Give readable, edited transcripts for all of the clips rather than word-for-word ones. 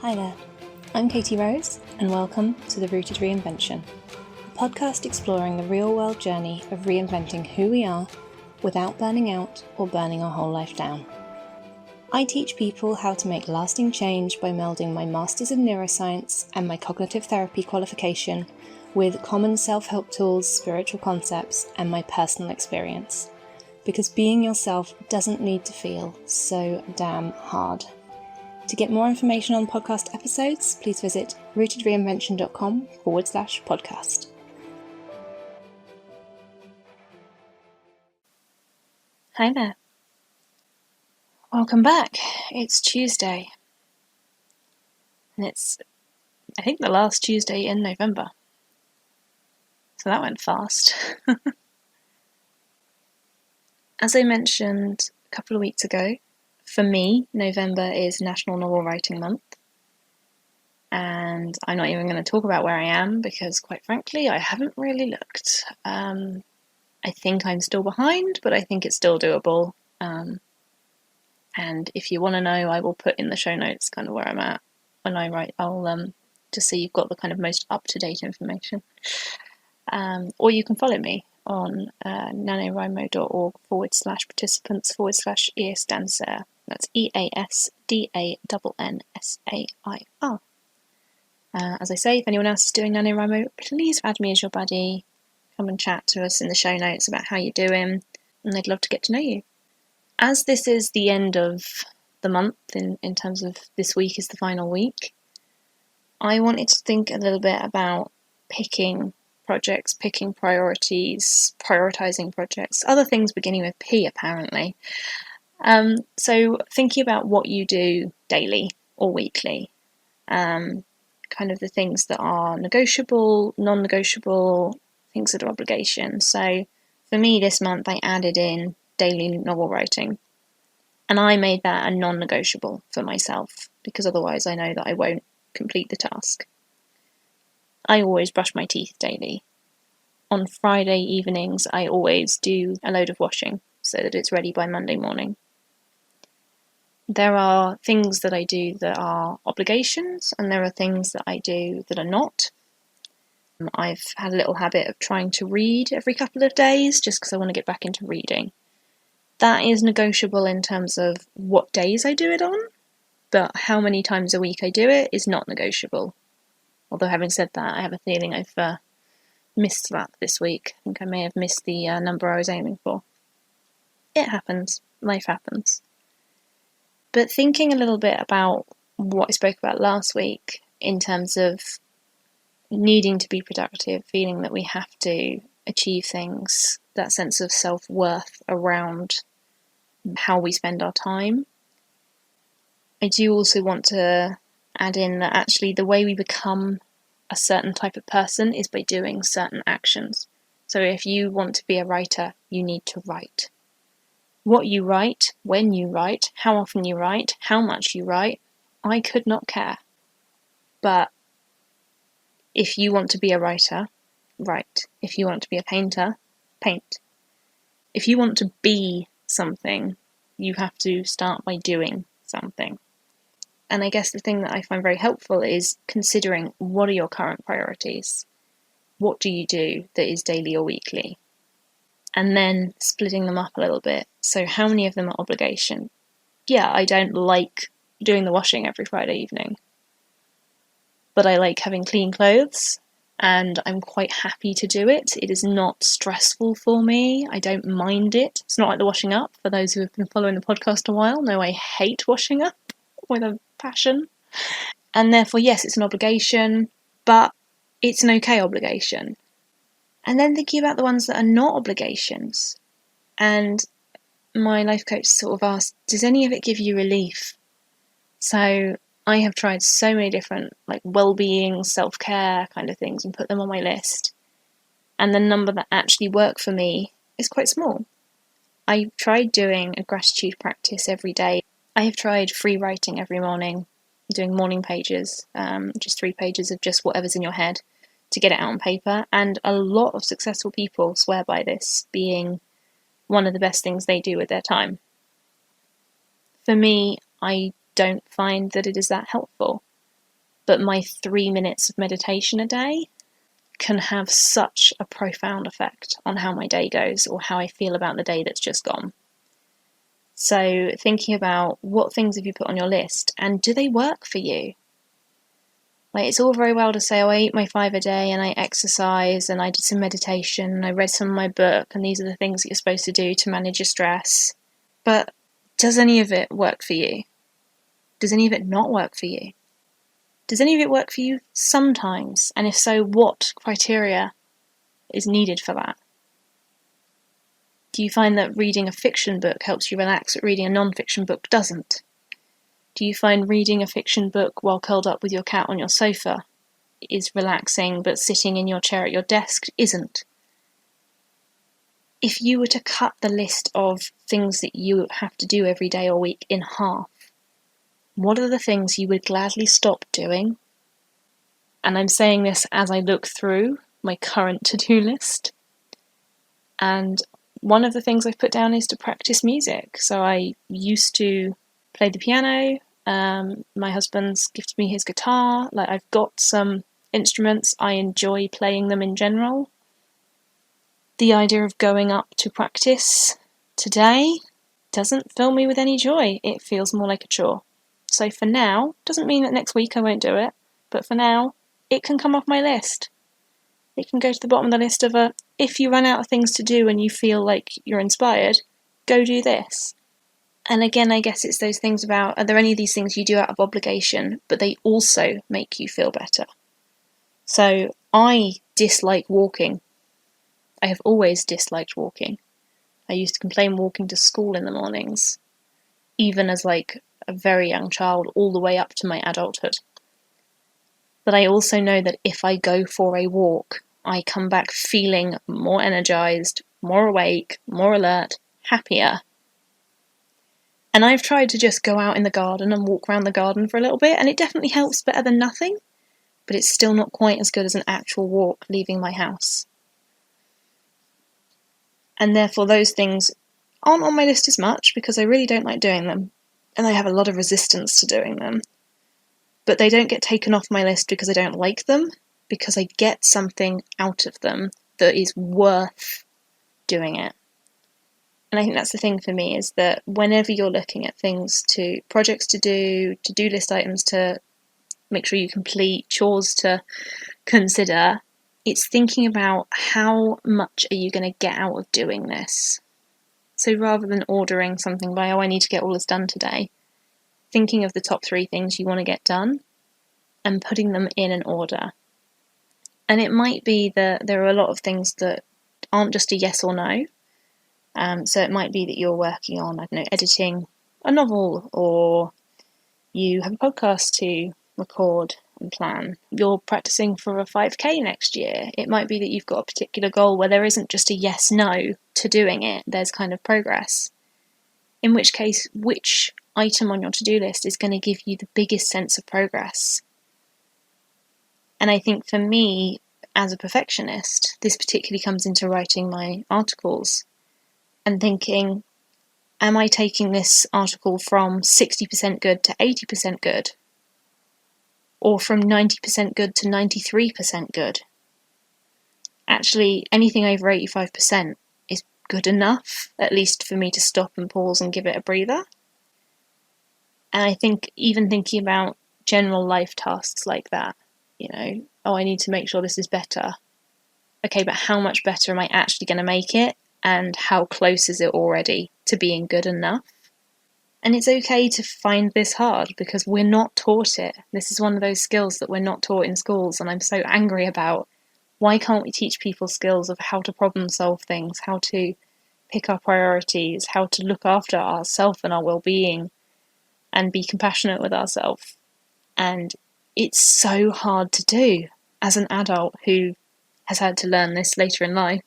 Hi there, I'm Katy Rose, and welcome to the Rooted Reinvention, a podcast exploring the real-world journey of reinventing who we are without burning out or burning our whole life down. I teach people how to make lasting change by melding my Masters of Neuroscience and my Cognitive Therapy qualification with common self-help tools, spiritual concepts, and my personal experience. Because being yourself doesn't need to feel so damn hard. To get more information on podcast episodes, please visit rootedreinvention.com/podcast. Hi there. Welcome back. It's Tuesday. And it's, I think, the last Tuesday in November. So that went fast. As I mentioned a couple of weeks ago, for me, November is National Novel Writing Month. And I'm not even going to talk about where I am because, quite frankly, I haven't really looked. I think I'm still behind, but I think it's still doable. And if you want to know, I will put in the show notes kind of where I'm at when I write. I'll just so you've got the kind of most up-to-date information. Or you can follow me on nanowrimo.org/participants/EASDANSAIR. That's EASDANNSAIR. As I say, if anyone else is doing NaNoWriMo, please add me as your buddy. Come and chat to us in the show notes about how you're doing, and I'd love to get to know you. As this is the end of the month, in terms of this week is the final week, I wanted to think a little bit about picking projects, picking priorities, prioritising projects, other things beginning with P apparently. So thinking about what you do daily or weekly, kind of the things that are negotiable, non-negotiable, things that are obligations. So for me this month I added in daily novel writing, and I made that a non-negotiable for myself because otherwise I know that I won't complete the task. I always brush my teeth daily. On Friday evenings I always do a load of washing so that it's ready by Monday morning. There are things that I do that are obligations, and there are things that I do that are not. I've had a little habit of trying to read every couple of days just because I want to get back into reading. That is negotiable in terms of what days I do it on, but how many times a week I do it is not negotiable. Although having said that, I have a feeling I've missed that this week. I think I may have missed the number I was aiming for. It happens. Life happens. But thinking a little bit about what I spoke about last week in terms of needing to be productive, feeling that we have to achieve things, that sense of self-worth around how we spend our time. I do also want to add in that actually the way we become a certain type of person is by doing certain actions. So if you want to be a writer, you need to write. What you write, when you write, how often you write, how much you write, I could not care. But if you want to be a writer, write. If you want to be a painter, paint. If you want to be something, you have to start by doing something. And I guess the thing that I find very helpful is considering what are your current priorities? What do you do that is daily or weekly? And then splitting them up a little bit. So how many of them are obligation? Yeah, I don't like doing the washing every Friday evening, but I like having clean clothes, and I'm quite happy to do it. It is not stressful for me. I don't mind it. It's not like the washing up. For those who have been following the podcast a while, know I hate washing up with a passion. And therefore, yes, it's an obligation, but it's an okay obligation. And then thinking about the ones that are not obligations. And my life coach sort of asked, does any of it give you relief? So I have tried so many different well-being, self-care kind of things and put them on my list. And the number that actually work for me is quite small. I tried doing a gratitude practice every day. I have tried free writing every morning, doing morning pages, just 3 pages of just whatever's in your head to get it out on paper. And a lot of successful people swear by this being one of the best things they do with their time. For me, I don't find that it is that helpful. but my 3 minutes of meditation a day can have such a profound effect on how my day goes or how I feel about the day that's just gone. So thinking about what things have you put on your list and do they work for you? Like, it's all very well to say, oh, I eat my 5 a day and I exercise and I did some meditation and I read some of my book and these are the things that you're supposed to do to manage your stress. But does any of it work for you? Does any of it not work for you? Does any of it work for you sometimes? And if so, what criteria is needed for that? Do you find that reading a fiction book helps you relax, but reading a non-fiction book doesn't? Do you find reading a fiction book while curled up with your cat on your sofa is relaxing, but sitting in your chair at your desk isn't? If you were to cut the list of things that you have to do every day or week in half, what are the things you would gladly stop doing? And I'm saying this as I look through my current to-do list. And one of the things I've put down is to practice music. So I used to play the piano. My husband's gifted me his guitar. Like, I've got some instruments. I enjoy playing them in general. The idea of going up to practice today doesn't fill me with any joy. It feels more like a chore. So for now, doesn't mean that next week I won't do it, but for now, it can come off my list. It can go to the bottom of the list of if you run out of things to do and you feel like you're inspired, go do this. And again, I guess it's those things about, are there any of these things you do out of obligation, but they also make you feel better? So I dislike walking. I have always disliked walking. I used to complain walking to school in the mornings, even as like a very young child, all the way up to my adulthood. But I also know that if I go for a walk, I come back feeling more energized, more awake, more alert, happier. And I've tried to just go out in the garden and walk around the garden for a little bit, and it definitely helps better than nothing, but it's still not quite as good as an actual walk leaving my house. And therefore those things aren't on my list as much because I really don't like doing them, and I have a lot of resistance to doing them. But they don't get taken off my list because I don't like them, because I get something out of them that is worth doing it. And I think that's the thing for me, is that whenever you're looking at things projects to do, to-do list items to make sure you complete, chores to consider, it's thinking about how much are you going to get out of doing this. So rather than ordering something by, I need to get all this done today, thinking of the top 3 things you want to get done and putting them in an order. And it might be that there are a lot of things that aren't just a yes or no. So it might be that you're working on, editing a novel, or you have a podcast to record and plan. You're practicing for a 5K next year. It might be that you've got a particular goal where there isn't just a yes-no to doing it. There's kind of progress. In which case, which item on your to-do list is going to give you the biggest sense of progress? And I think for me, as a perfectionist, this particularly comes into writing my articles and thinking, am I taking this article from 60% good to 80% good? Or from 90% good to 93% good? Actually, anything over 85% is good enough, at least for me to stop and pause and give it a breather. And I think even thinking about general life tasks like that, I need to make sure this is better. Okay, but how much better am I actually going to make it? And how close is it already to being good enough? And it's okay to find this hard because we're not taught it. This is one of those skills that we're not taught in schools, and I'm so angry about. Why can't we teach people skills of how to problem solve things, how to pick our priorities, how to look after ourselves and our well-being, and be compassionate with ourselves? And it's so hard to do as an adult who has had to learn this later in life.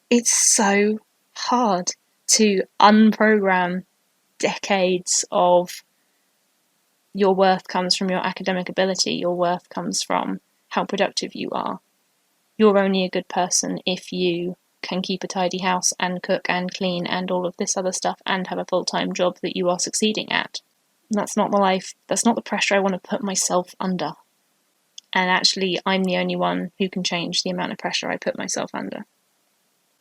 It's so hard to unprogram decades of your worth comes from your academic ability, your worth comes from how productive you are. You're only a good person if you can keep a tidy house and cook and clean and all of this other stuff and have a full-time job that you are succeeding at. That's not the life, that's not the pressure I want to put myself under. And actually, I'm the only one who can change the amount of pressure I put myself under.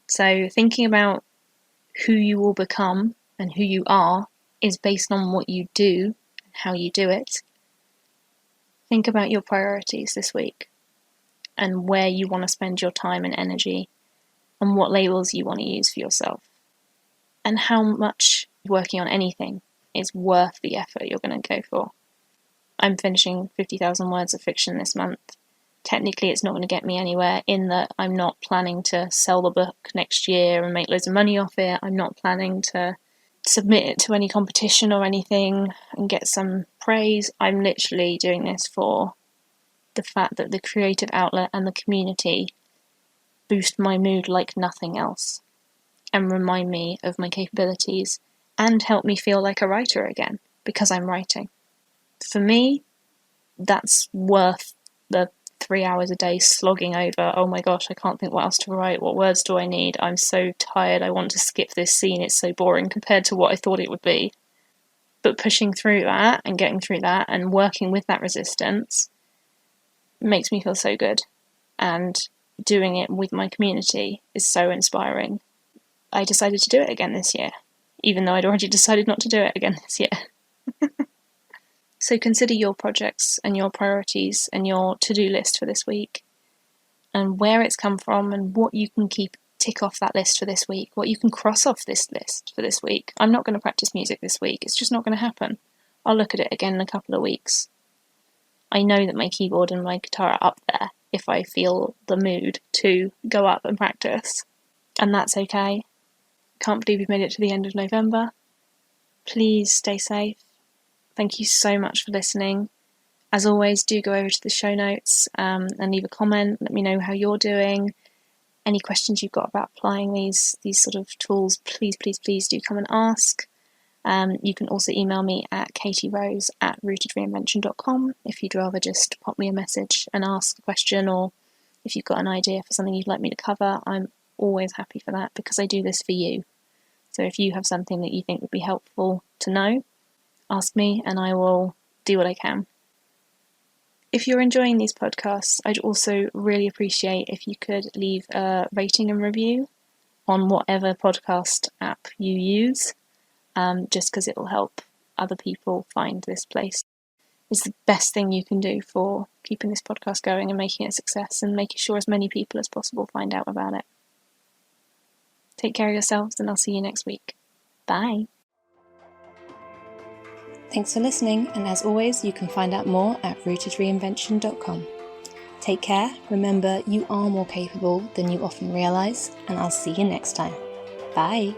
So thinking about who you will become and who you are is based on what you do and how you do it. Think about your priorities this week and where you want to spend your time and energy and what labels you want to use for yourself and how much working on anything is worth the effort you're going to go for. I'm finishing 50,000 words of fiction this month. Technically, it's not going to get me anywhere in that I'm not planning to sell the book next year and make loads of money off it. I'm not planning to submit it to any competition or anything and get some praise. I'm literally doing this for the fact that the creative outlet and the community boost my mood like nothing else and remind me of my capabilities and help me feel like a writer again because I'm writing. For me, that's worth the 3 hours a day slogging over, oh my gosh, I can't think what else to write, what words do I need, I'm so tired, I want to skip this scene, it's so boring compared to what I thought it would be. But pushing through that and getting through that and working with that resistance makes me feel so good. And doing it with my community is so inspiring. I decided to do it again this year, even though I'd already decided not to do it again this year. So consider your projects and your priorities and your to-do list for this week and where it's come from and what you can tick off that list for this week, what you can cross off this list for this week. I'm not going to practice music this week. It's just not going to happen. I'll look at it again in a couple of weeks. I know that my keyboard and my guitar are up there if I feel the mood to go up and practice. And that's okay. Can't believe we've made it to the end of November. Please stay safe. Thank you so much for listening. As always, do go over to the show notes and leave a comment. Let me know how you're doing. Any questions you've got about applying these sort of tools, please do come and ask. You can also email me at katyrose@rootedreinvention.com if you'd rather just pop me a message and ask a question, or if you've got an idea for something you'd like me to cover. I'm always happy for that because I do this for you. So if you have something that you think would be helpful to know, ask me and I will do what I can. If you're enjoying these podcasts, I'd also really appreciate if you could leave a rating and review on whatever podcast app you use, just because it will help other people find this place. It's the best thing you can do for keeping this podcast going and making it a success and making sure as many people as possible find out about it. Take care of yourselves and I'll see you next week. Bye. Thanks for listening, and as always, you can find out more at rootedreinvention.com. Take care, remember you are more capable than you often realise, and I'll see you next time. Bye!